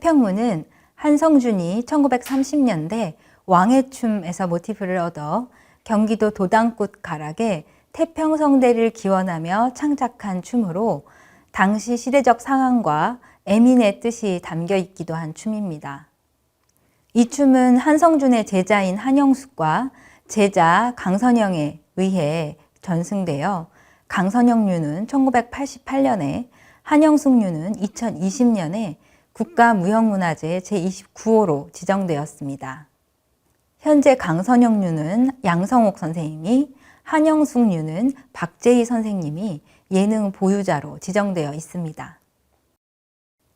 태평무는 한성준이 1930년대 왕의 춤에서 모티프를 얻어 경기도 도당꽃 가락에 태평성대를 기원하며 창작한 춤으로 당시 시대적 상황과 애민의 뜻이 담겨 있기도 한 춤입니다. 이 춤은 한성준의 제자인 한영숙과 제자 강선영에 의해 전승되어 강선영류는 1988년에 한영숙류는 2020년에 국가무형문화재 제29호로 지정되었습니다. 현재 강선영류는 양성옥 선생님이, 한영숙류는 박재희 선생님이 예능 보유자로 지정되어 있습니다.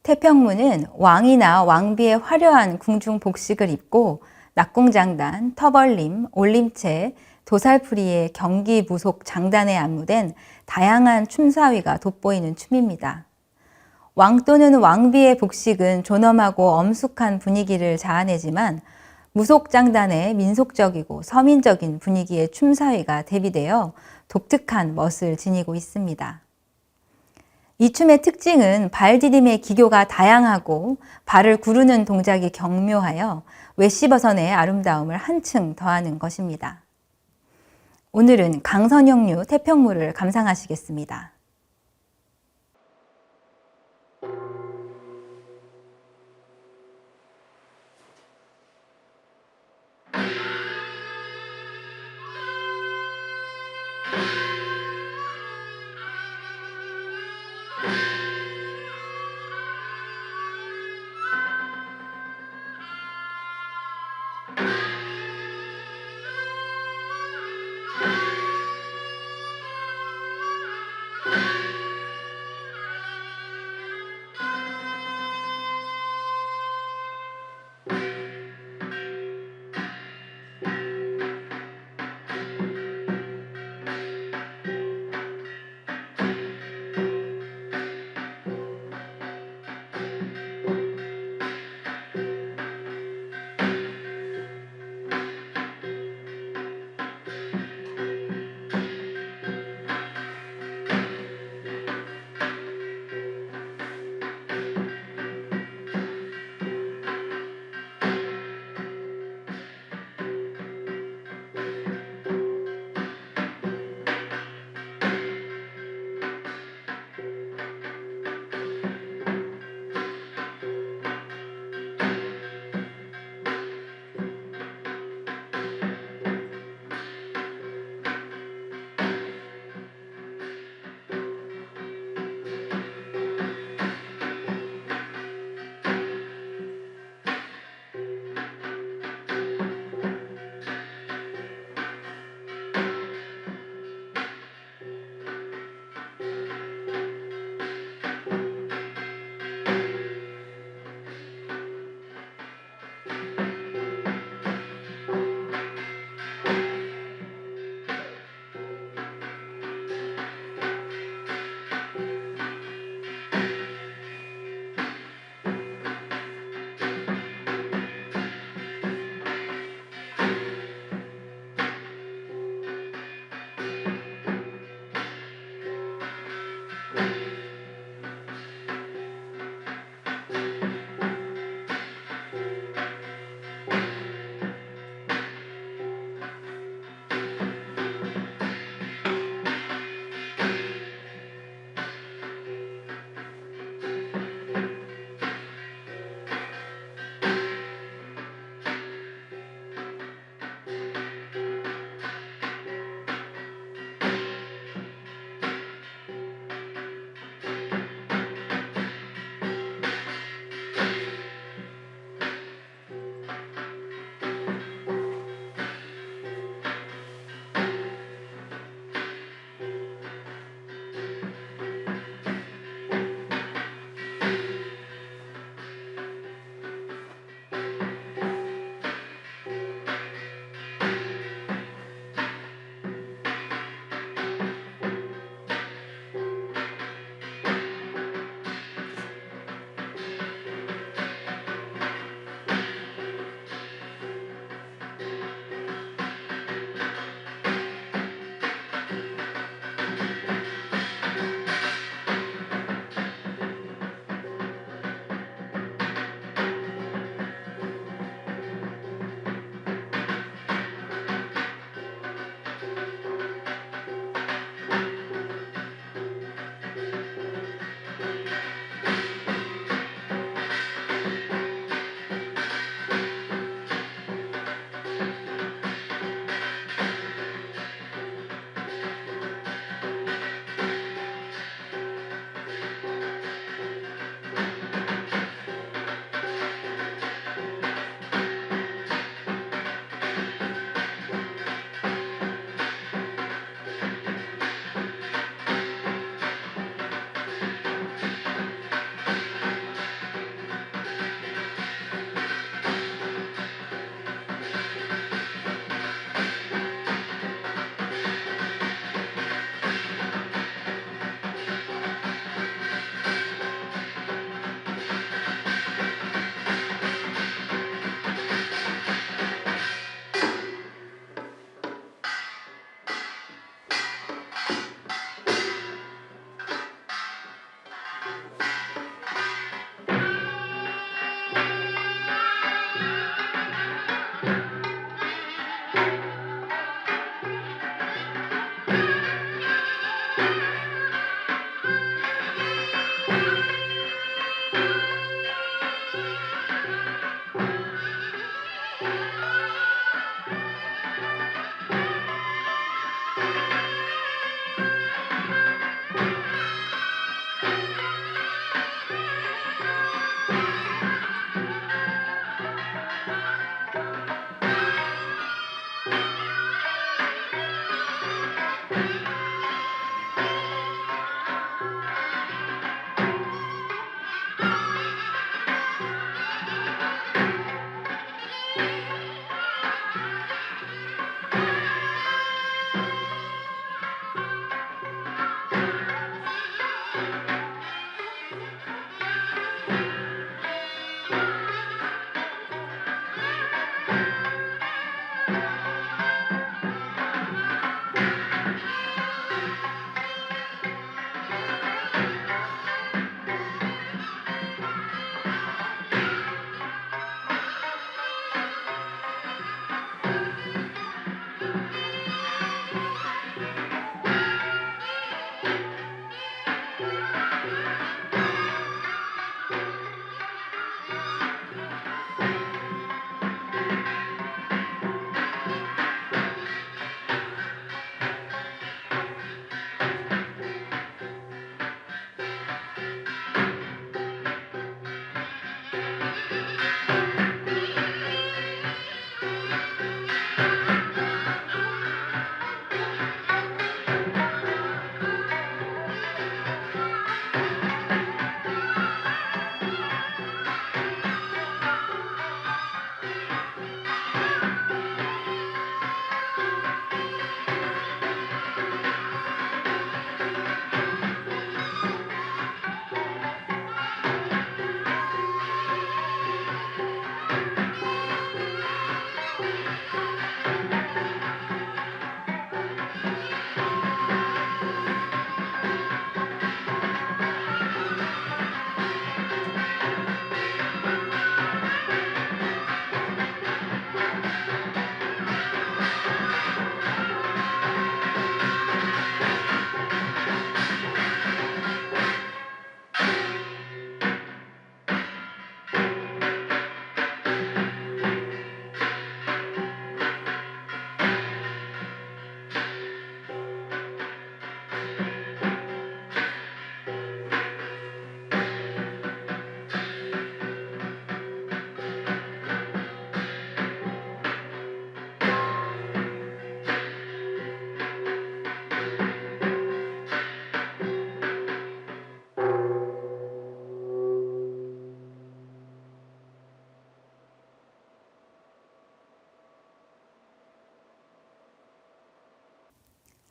태평무는 왕이나 왕비의 화려한 궁중 복식을 입고 낙궁장단, 터벌림, 올림체, 도살풀이의 경기 무속 장단에 안무된 다양한 춤사위가 돋보이는 춤입니다. 왕 또는 왕비의 복식은 존엄하고 엄숙한 분위기를 자아내지만 무속장단의 민속적이고 서민적인 분위기의 춤사위가 대비되어 독특한 멋을 지니고 있습니다. 이 춤의 특징은 발 디딤의 기교가 다양하고 발을 구르는 동작이 경묘하여 외시버선의 아름다움을 한층 더하는 것입니다. 오늘은 강선영류 태평무를 감상하시겠습니다.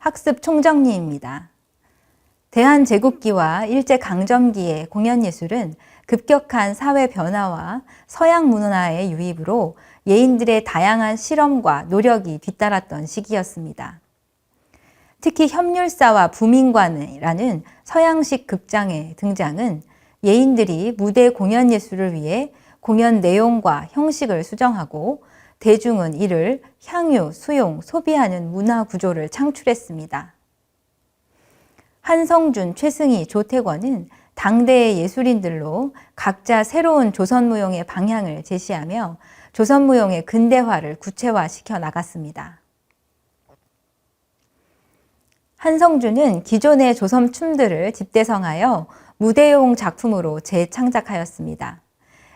학습 총정리입니다. 대한제국기와 일제강점기의 공연예술은 급격한 사회 변화와 서양 문화의 유입으로 예인들의 다양한 실험과 노력이 뒤따랐던 시기였습니다. 특히 협률사와 부민관이라는 서양식 극장의 등장은 예인들이 무대 공연 예술을 위해 공연 내용과 형식을 수정하고 대중은 이를 향유, 수용, 소비하는 문화 구조를 창출했습니다. 한성준, 최승희, 조태권은 당대의 예술인들로 각자 새로운 조선무용의 방향을 제시하며 조선무용의 근대화를 구체화시켜 나갔습니다. 한성준은 기존의 조선춤들을 집대성하여 무대용 작품으로 재창작하였습니다.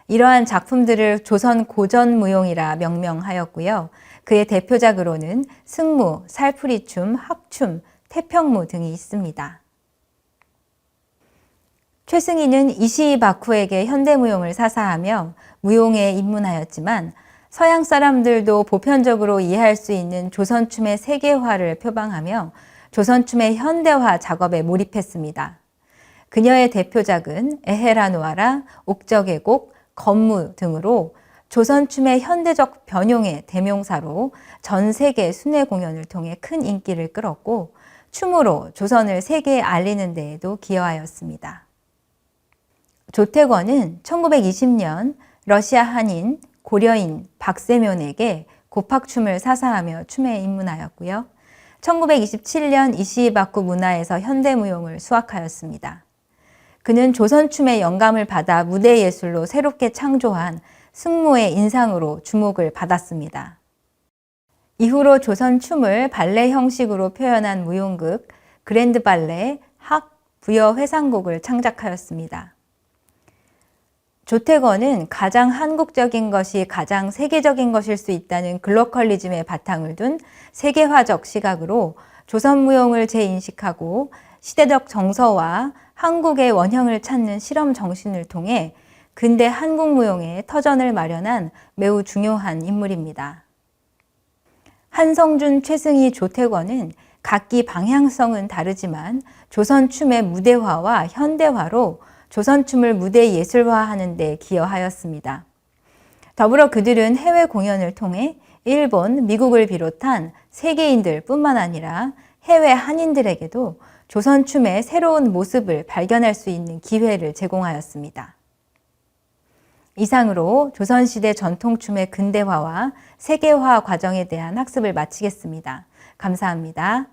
이러한 작품들을 조선 고전무용이라 명명하였고요. 그의 대표작으로는 승무, 살풀이춤, 합춤, 태평무 등이 있습니다. 최승희는 이시이 바쿠에게 현대무용을 사사하며 무용에 입문하였지만 서양 사람들도 보편적으로 이해할 수 있는 조선춤의 세계화를 표방하며 조선춤의 현대화 작업에 몰입했습니다. 그녀의 대표작은 에헤라노아라, 옥적의 곡, 건무 등으로 조선춤의 현대적 변용의 대명사로 전 세계 순회 공연을 통해 큰 인기를 끌었고 춤으로 조선을 세계에 알리는 데에도 기여하였습니다. 조태권은 1920년 러시아 한인, 고려인 박세면에게 고팍춤을 사사하며 춤에 입문하였고요. 1927년 이시이바쿠 문화에서 현대무용을 수학하였습니다. 그는 조선춤의 영감을 받아 무대예술로 새롭게 창조한 승무의 인상으로 주목을 받았습니다. 이후로 조선춤을 발레 형식으로 표현한 무용극 그랜드 발레 학 부여 회상곡을 창작하였습니다. 조태권은 가장 한국적인 것이 가장 세계적인 것일 수 있다는 글로컬리즘의 바탕을 둔 세계화적 시각으로 조선무용을 재인식하고 시대적 정서와 한국의 원형을 찾는 실험 정신을 통해 근대 한국무용의 터전을 마련한 매우 중요한 인물입니다. 한성준, 최승희, 조태권은 각기 방향성은 다르지만 조선춤의 무대화와 현대화로 조선춤을 무대 예술화하는 데 기여하였습니다. 더불어 그들은 해외 공연을 통해 일본, 미국을 비롯한 세계인들 뿐만 아니라 해외 한인들에게도 조선춤의 새로운 모습을 발견할 수 있는 기회를 제공하였습니다. 이상으로 조선시대 전통춤의 근대화와 세계화 과정에 대한 학습을 마치겠습니다. 감사합니다.